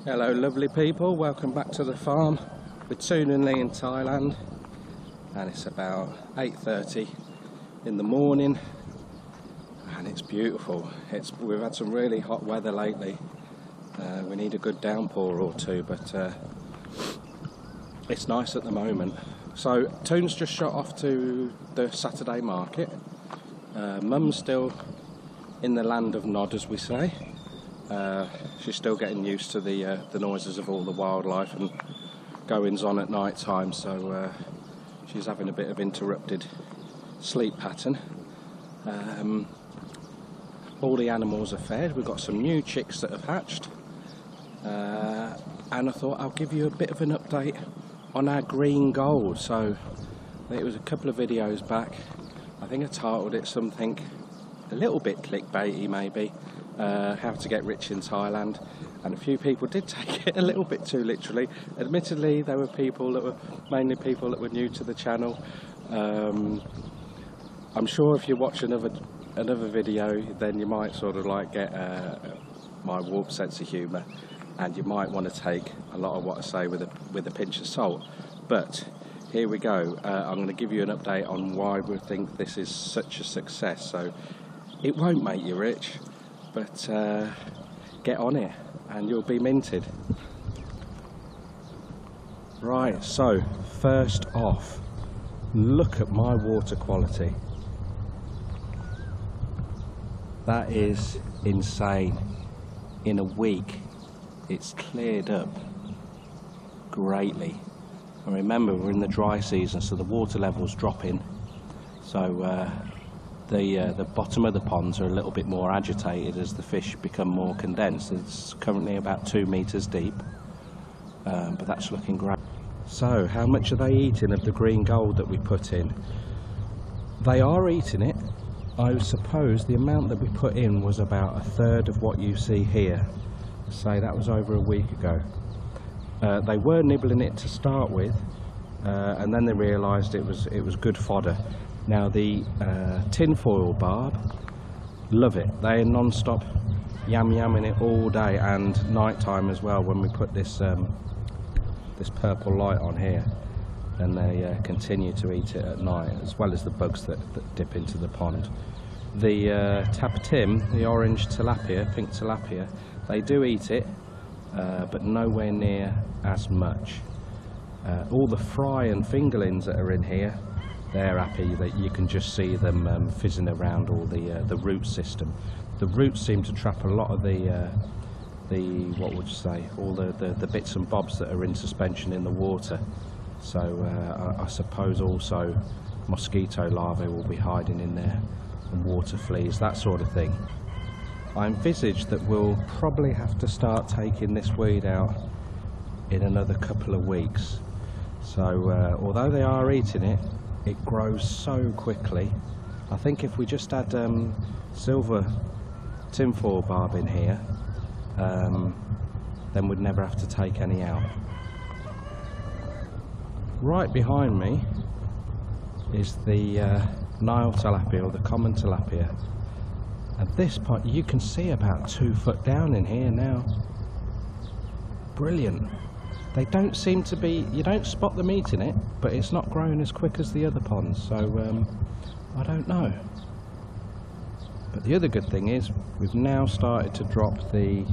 Hello lovely people, welcome back to the farm. We're tuningly in Thailand and it's about 8:30 in the morning and it's beautiful. We've had some really hot weather lately. We need a good downpour or two, but it's nice at the moment. So Toon's just shot off to the Saturday market. Mum's still in the land of nod, as we say. She's still getting used to the noises of all the wildlife and goings on at night time, so she's having a bit of interrupted sleep pattern. All the animals are fed. We've got some new chicks that have hatched, and I thought I'll give you a bit of an update on our green gold. So it was a couple of videos back. I think I titled it something a little bit clickbaity maybe. How to get rich in Thailand, and a few people did take it a little bit too literally. Admittedly, there were people that were mainly people that were new to the channel. I'm sure if you watch another video, then you might sort of like get my warped sense of humour, and you might want to take a lot of what I say with a pinch of salt. But here we go. I'm going to give you an update on why we think this is such a success. So it won't make you rich, but get on it and you'll be minted. Right, so first off, look at my water quality. That is insane. In a week it's cleared up greatly. And remember, we're in the dry season, so the water level's dropping, so the bottom of the ponds are a little bit more agitated as the fish become more condensed. It's currently about 2 meters deep, but that's looking great. So how much are they eating of the green gold that we put in? They are eating it. I suppose the amount that we put in was about 1/3 of what you see here. Say that was over a week ago. They were nibbling it to start with, and then they realised it was good fodder. Now the tinfoil barb, love it. They are non-stop yum-yumming it all day and night time as well when we put this this purple light on here, and they continue to eat it at night, as well as the bugs that dip into the pond. The tapatim, the orange tilapia, pink tilapia, they do eat it, but nowhere near as much. All the fry and fingerlings that are in here, they're happy that you can just see them fizzing around all the root system. The roots seem to trap a lot of the what would you say, all the bits and bobs that are in suspension in the water. So I suppose also mosquito larvae will be hiding in there, and water fleas, that sort of thing. I envisage that we'll probably have to start taking this weed out in another couple of weeks. So although they are eating it, it grows so quickly. I think if we just had silver tinfoil barb in here, then we'd never have to take any out. Right behind me is the Nile Tilapia, or the common tilapia. At this point you can see about 2 foot down in here now. Brilliant. They don't seem to be, you don't spot them eating it, but it's not growing as quick as the other ponds, so I don't know. But the other good thing is we've now started to drop the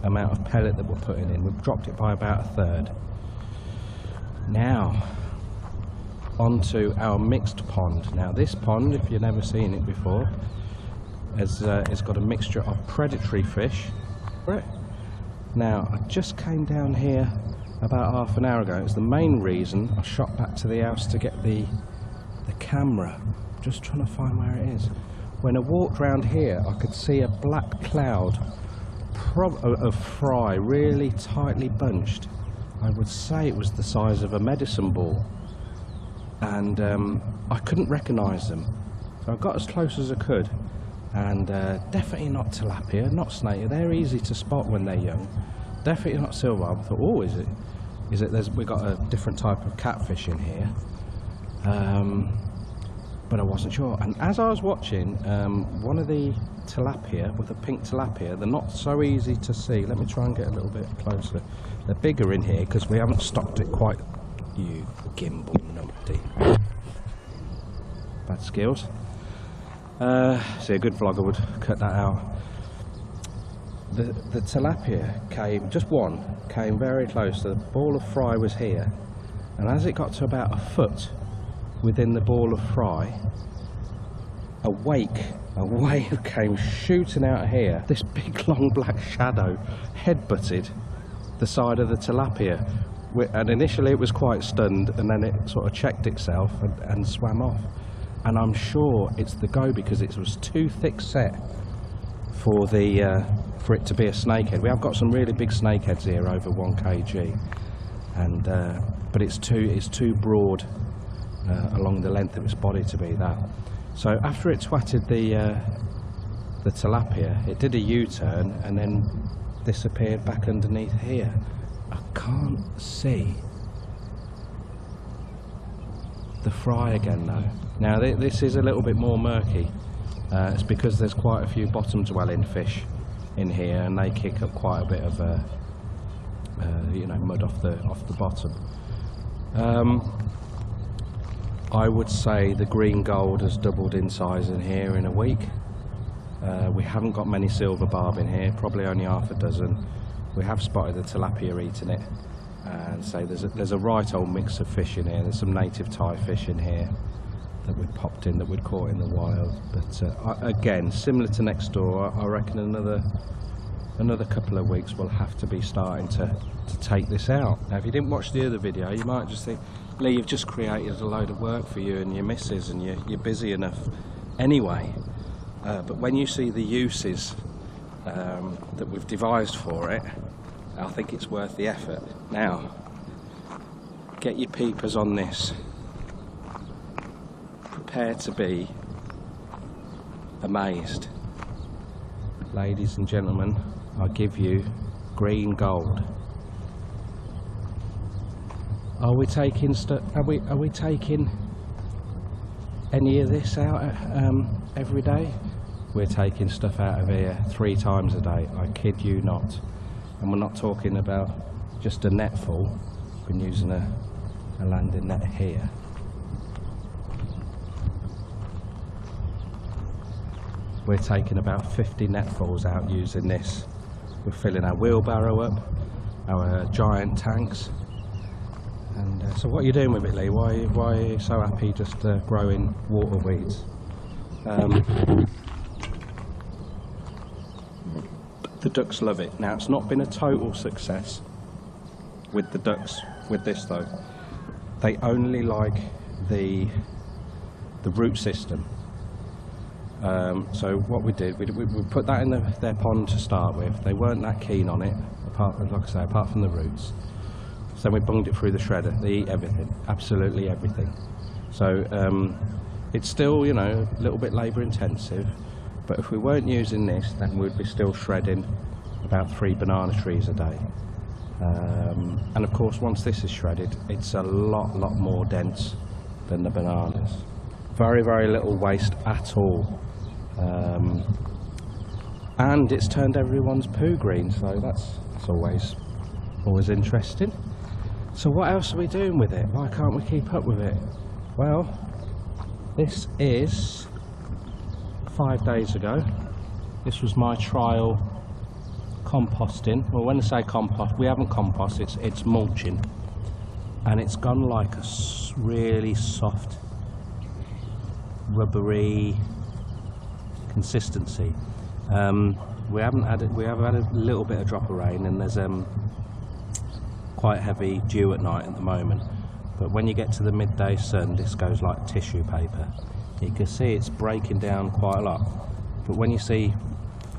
amount of pellet that we're putting in. We've dropped it by about 1/3. Now onto our mixed pond. Now this pond, if you've never seen it before, it's got a mixture of predatory fish. Now I just came down here about half an hour ago. It's the main reason I shot back to the house to get the camera. Just trying to find where it is. When I walked round here, I could see a black cloud of fry, really tightly bunched. I would say it was the size of a medicine ball, and I couldn't recognise them. So I got as close as I could, and definitely not tilapia, not snake. They're easy to spot when they're young. Definitely not silver. I thought, oh, is it? We've got a different type of catfish in here, but I wasn't sure. And as I was watching, one of the tilapia, with a pink tilapia. They're not so easy to see. Let me try and get a little bit closer. They're bigger in here because we haven't stocked it quite. You gimbal numpty. Bad skills. See, a good vlogger would cut that out. The tilapia came, just one, came very close. The ball of fry was here, and as it got to about a foot within the ball of fry, a wave came shooting out of here. This big long black shadow headbutted the side of the tilapia, and initially it was quite stunned, and then it sort of checked itself and swam off. And I'm sure it's the go, because it was too thick set for it to be a snakehead. We have got some really big snakeheads here, over 1 kg, and but it's too broad along the length of its body to be that. So after it twatted the tilapia, it did a U-turn and then disappeared back underneath here. I can't see the fry again though. Now this is a little bit more murky. It's because there's quite a few bottom dwelling fish in here, and they kick up quite a bit of you know, mud off the bottom. I would say the green gold has doubled in size in here in a week. We haven't got many silver barb in here, probably only half a dozen. We have spotted the tilapia eating it, and so there's a right old mix of fish in here. There's some native Thai fish in here that we'd popped in, that we'd caught in the wild. But again, similar to next door, I reckon another couple of weeks we'll have to be starting to take this out. Now, if you didn't watch the other video, you might just think, Lee, you've just created a load of work for you and your missus, and you're busy enough anyway. But when you see the uses that we've devised for it, I think it's worth the effort. Now, get your peepers on this. Prepare to be amazed. Ladies and gentlemen, I give you green gold. Are we taking Are we taking any of this out every day? We're taking stuff out of here 3 times a day. I kid you not. And we're not talking about just a net full. We've been using a landing net here. We're taking about 50 netfuls out using this. We're filling our wheelbarrow up, our giant tanks. And so what are you doing with it, Lee? Why are you so happy just growing water weeds? The ducks love it. Now, it's not been a total success with the ducks with this though. They only like the root system. So what we did, we put that in their pond to start with. They weren't that keen on it, apart from the roots. So we bunged it through the shredder. They eat everything, absolutely everything. So it's still, you know, a little bit labour intensive, but if we weren't using this, then we'd be still shredding about 3 banana trees a day. And of course, once this is shredded, it's a lot more dense than the bananas. Very, very little waste at all. And it's turned everyone's poo green, so that's always interesting. So what else are we doing with it? Why can't we keep up with it? Well, this is 5 days ago. This was my trial composting. Well, when I say compost, we haven't compost, it's mulching. And it's gone like a really soft, rubbery consistency. We have had a little bit of drop of rain, and there's quite heavy dew at night at the moment, but when you get to the midday sun, this goes like tissue paper. You can see it's breaking down quite a lot, but when you see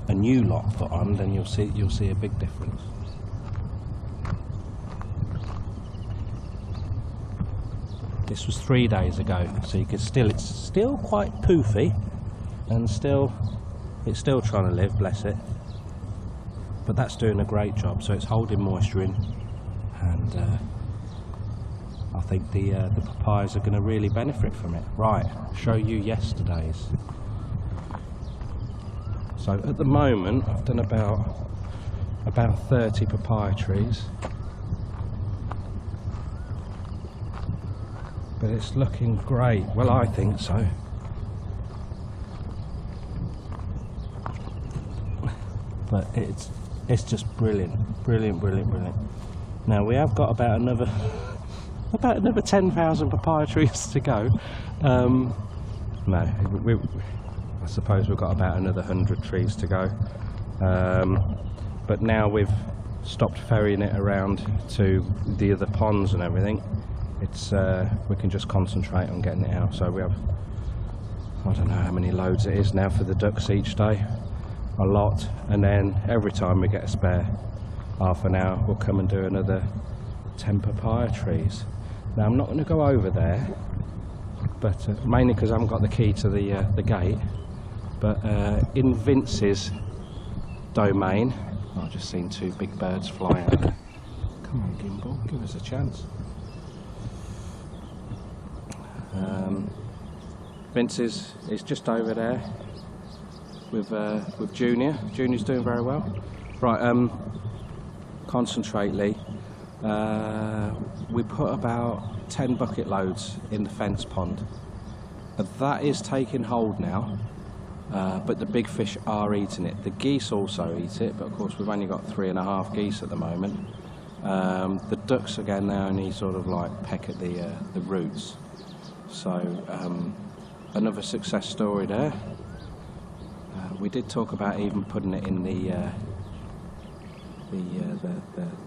a new lot put on, then you'll see a big difference. This was 3 days ago, so you can it's still quite poofy, and it's still trying to live, bless it, but that's doing a great job. So it's holding moisture in, and I think the papayas are going to really benefit from it. Right, I'll show you yesterday's. So at the moment I've done about 30 papaya trees, but it's looking great. Well, I think so. But it's just brilliant. Now we have got about another 10,000 papaya trees to go. No, I suppose we've got about another 100 trees to go. But now we've stopped ferrying it around to the other ponds and everything, we can just concentrate on getting it out. So we have, I don't know how many loads it is now for the ducks each day. A lot. And then every time we get a spare half an hour, we'll come and do another 10 papaya trees. Now I'm not going to go over there, but mainly because I haven't got the key to the gate. But in Vince's domain, I've just seen two big birds fly out there. Come on, Gimbal, give us a chance. Vince is just over there with Junior. Junior's doing very well. Right, concentrate, Lee. We put about 10 bucket loads in the fence pond. That is taking hold now, but the big fish are eating it. The geese also eat it, but of course we've only got 3.5 geese at the moment. The ducks again, they only sort of like peck at the roots. So another success story there. We did talk about even putting it in the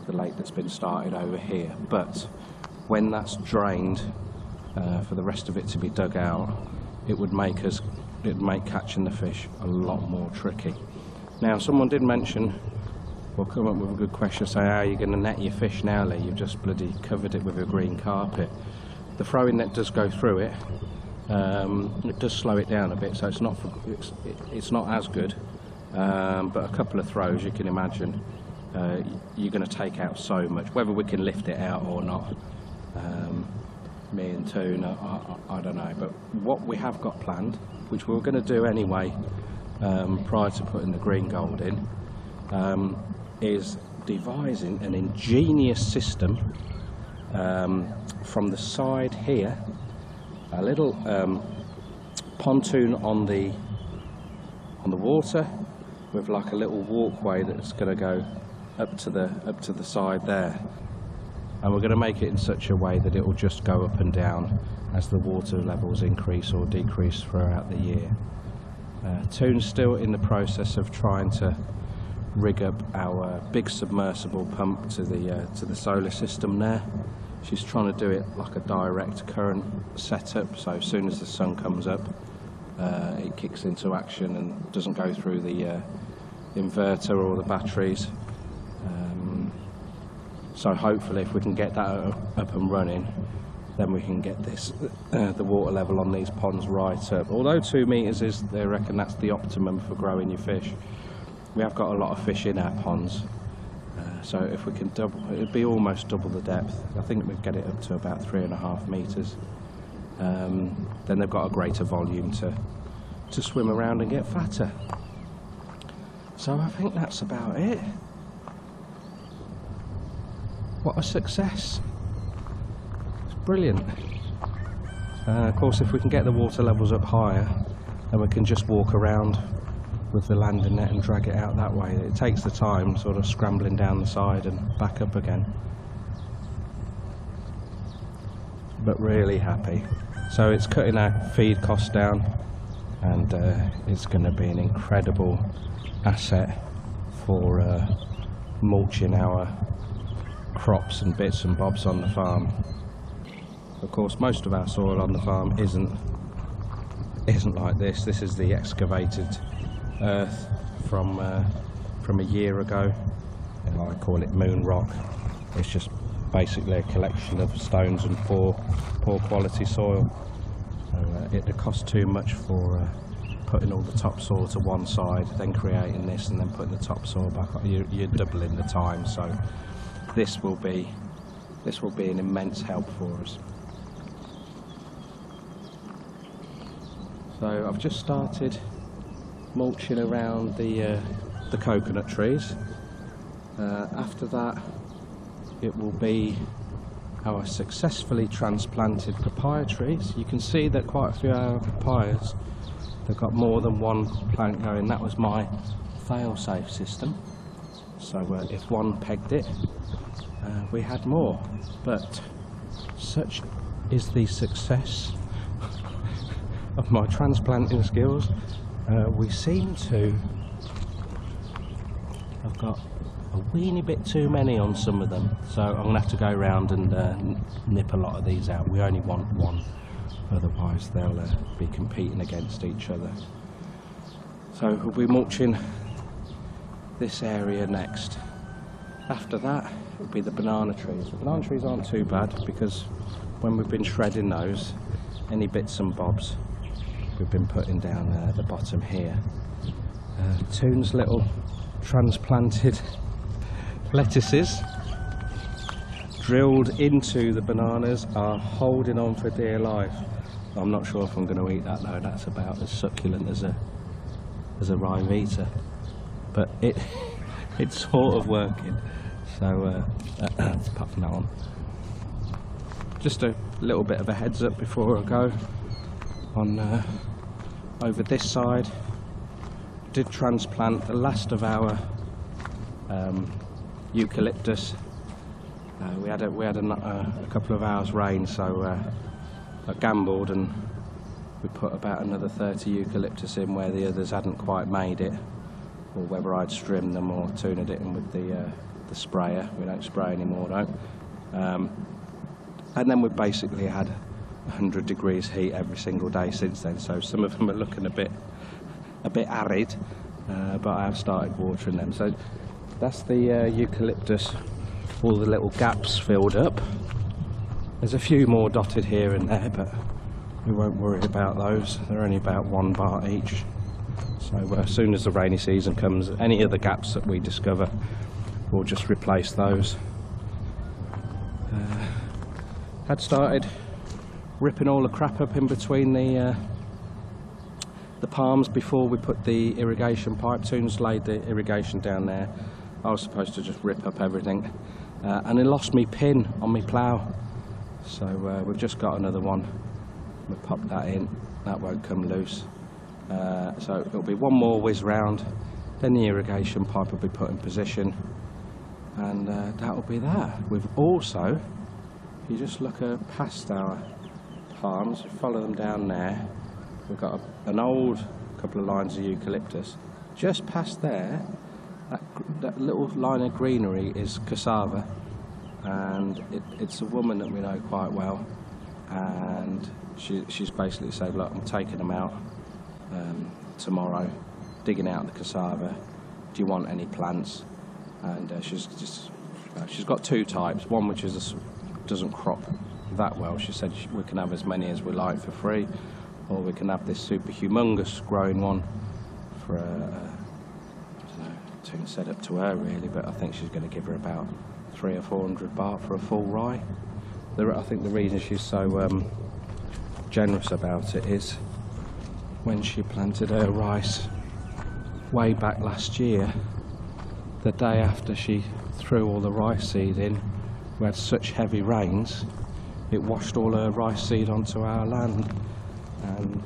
lake that's been started over here, but when that's drained, for the rest of it to be dug out, it would make catching the fish a lot more tricky. Now, someone did mention, well, come up with a good question, say, how are you going to net your fish now, Lee? You've just bloody covered it with a green carpet. The throwing net does go through it. It does slow it down a bit, so it's not as good. But a couple of throws, you can imagine, you're going to take out so much. Whether we can lift it out or not, me and Toon, I don't know. But what we have got planned, which we were going to do anyway, prior to putting the green gold in, is devising an ingenious system from the side here, a little pontoon on the water, with like a little walkway that's going to go up to the side there, and we're going to make it in such a way that it will just go up and down as the water levels increase or decrease throughout the year. Toon's still in the process of trying to rig up our big submersible pump to the solar system there. She's trying to do it like a direct current setup, so as soon as the sun comes up, it kicks into action and doesn't go through the inverter or the batteries. So hopefully if we can get that up and running, then we can get this the water level on these ponds right up. Although 2 meters is, they reckon that's the optimum for growing your fish. We have got a lot of fish in our ponds, so if we can double, it would be almost double the depth. I think we'd get it up to about 3.5 meters. Then they've got a greater volume to swim around and get fatter. So I think that's about it. What a success. It's brilliant. Of course, if we can get the water levels up higher, then we can just walk around with the landing net and drag it out that way. It takes the time sort of scrambling down the side and back up again. But really happy. So it's cutting our feed costs down, and it's going to be an incredible asset for mulching our crops and bits and bobs on the farm. Of course, most of our soil on the farm isn't like this. This is the excavated earth from a year ago. I call it moon rock. It's just basically a collection of stones and poor quality soil. So it costs too much for putting all the topsoil to one side, then creating this, and then putting the topsoil back on. You're doubling the time. So this will be an immense help for us. So I've just started mulching around the coconut trees. After that, it will be our successfully transplanted papaya trees. You can see that quite a few of our papayas, they've got more than one plant going. That was my fail-safe system. So if one pegged it, we had more. But such is the success of my transplanting skills. We seem to have got a weeny bit too many on some of them, so I'm going to have to go around and nip a lot of these out. We only want one, otherwise they'll be competing against each other. So we'll be mulching this area next. After that will be the banana trees. The banana trees aren't too bad, because when we've been shredding those, any bits and bobs we've been putting down the bottom here. Toon's little transplanted lettuces drilled into the bananas are holding on for dear life. I'm not sure if I'm going to eat that though. That's about as succulent as a rhyvita, but it's sort of working. So apart from that one, just a little bit of a heads up before I go on. Over this side, did transplant the last of our eucalyptus. We had a couple of hours rain, so I gambled and we put about another 30 eucalyptus in where the others hadn't quite made it, or whether I'd trimmed them or tuned it in with the sprayer. We don't spray anymore though. And then we've basically had 100 degrees heat every single day since then, so some of them are looking a bit arid, but I have started watering them. So that's the eucalyptus, all the little gaps filled up. There's a few more dotted here and there, but we won't worry about those. They're only about 1 bar each. So as soon as the rainy season comes, any of the gaps that we discover, we'll just replace those. Had started ripping all the crap up in between the palms before we put the irrigation pipe. Toon's laid the irrigation down there. I was supposed to just rip up everything, and I lost me pin on my plough, so we've just got another one. We'll pop that in. That won't come loose. So it'll be one more whiz round, then the irrigation pipe will be put in position, and that'll be that. We've also, if you just look past our palms, follow them down there, we've got an old couple of lines of eucalyptus. Just past there, that little line of greenery is cassava, and it's a woman that we know quite well, and she's basically said, look, I'm taking them out tomorrow, digging out the cassava, do you want any plants? And she's got 2 types, one which doesn't crop that well. She said we can have as many as we like for free, or we can have this super humongous growing one for I don't know, Toon said up to her really, but I think she's going to give her about 300 or 400 baht for a full rye. I think the reason she's so generous about it is when she planted her rice way back last year, the day after she threw all the rice seed in, we had such heavy rains, it washed all her rice seed onto our land. And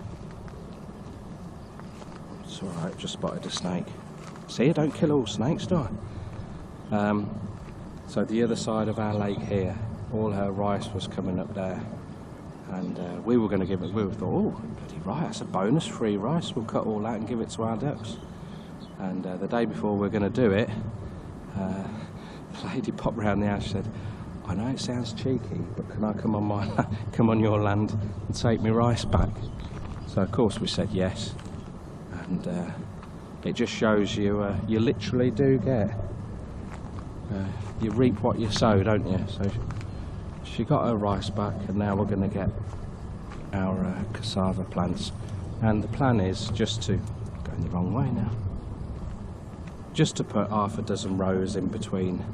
it's alright, just spotted a snake. See, I don't kill all snakes, do I? So the other side of our lake here, all her rice was coming up there, and we were going to give it, we thought, oh, bloody right, that's a bonus, free rice, we'll cut all that and give it to our ducks. And the day before we were going to do it, the lady popped round the house and said, I know it sounds cheeky, but can I come on your land and take my rice back? So of course we said yes, and it just shows you you literally do get, you reap what you sow, don't you? So she got her rice back, and now we're going to get our cassava plants, and the plan is just to, going the wrong way now, just to put half a dozen rows in between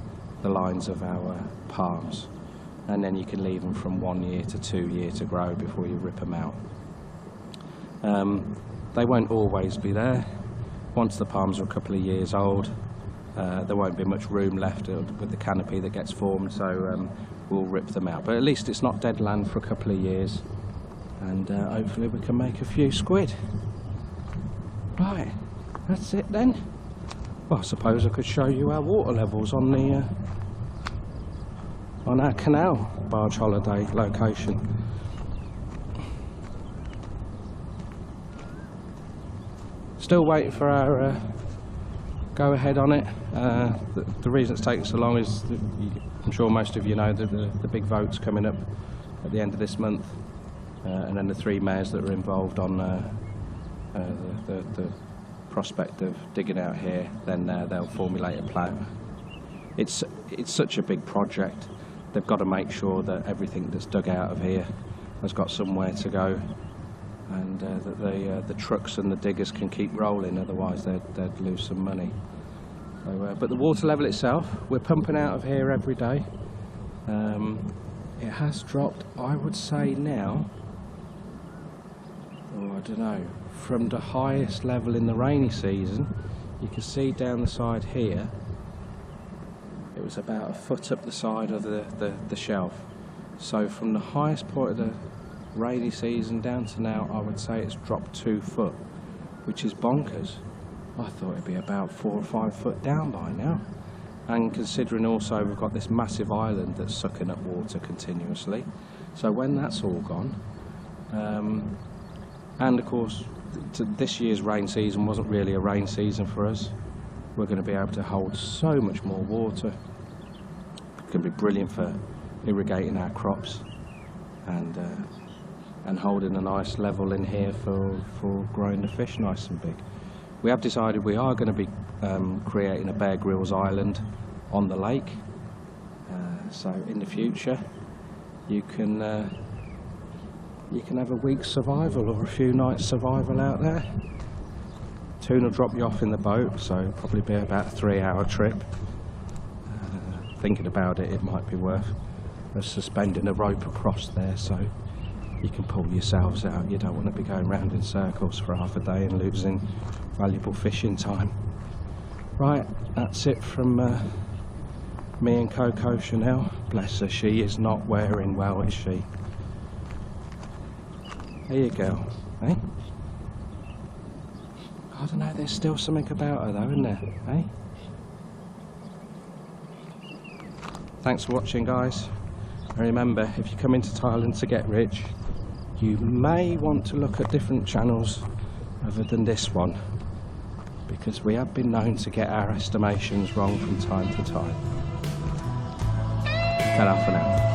the lines of our palms, and then you can leave them from 1 year to 2 years to grow before you rip them out. They won't always be there. once the palms are a couple of years old, there won't be much room left with the canopy that gets formed, so we'll rip them out. But at least it's not dead land for a couple of years, and hopefully we can make a few squid. Right, that's it then. Well, I suppose I could show you our water levels on the on our canal barge holiday location. Still waiting for our go ahead on it. The reason it's taking so long is that I'm sure most of you know that the big vote's coming up at the end of this month, and then the 3 mayors that are involved on the prospect of digging out here, then they'll formulate a plan. It's such a big project. They've got to make sure that everything that's dug out of here has got somewhere to go, and that the trucks and the diggers can keep rolling, otherwise they'd lose some money. So, but the water level itself, we're pumping out of here every day. It has dropped, I would say now, I don't know, from the highest level in the rainy season. You can see down the side here, it was about 1 foot up the side of the shelf. So from the highest point of the rainy season down to now, I would say it's dropped 2 foot, which is bonkers. I thought it'd be about 4 or 5 foot down by now. And considering also we've got this massive island that's sucking up water continuously, so when that's all gone, and of course this year's rain season wasn't really a rain season for us, we're going to be able to hold so much more water. It's going to be brilliant for irrigating our crops, and holding a nice level in here for growing the fish nice and big. We have decided we are going to be creating a Bear Grylls island on the lake, so in the future you can have a week's survival or a few nights survival out there. Tune will drop you off in the boat, so it'll probably be about a 3-hour trip. Thinking about it, it might be worth suspending a rope across there so you can pull yourselves out. You don't want to be going round in circles for half a day and losing valuable fishing time. Right, that's it from me and Coco Chanel. Bless her, she is not wearing well, is she? There you go, eh? I don't know, there's still something about her though, isn't there, eh? Thanks for watching, guys. And remember, if you come into Thailand to get rich, you may want to look at different channels other than this one, because we have been known to get our estimations wrong from time to time. Ta-ra for now.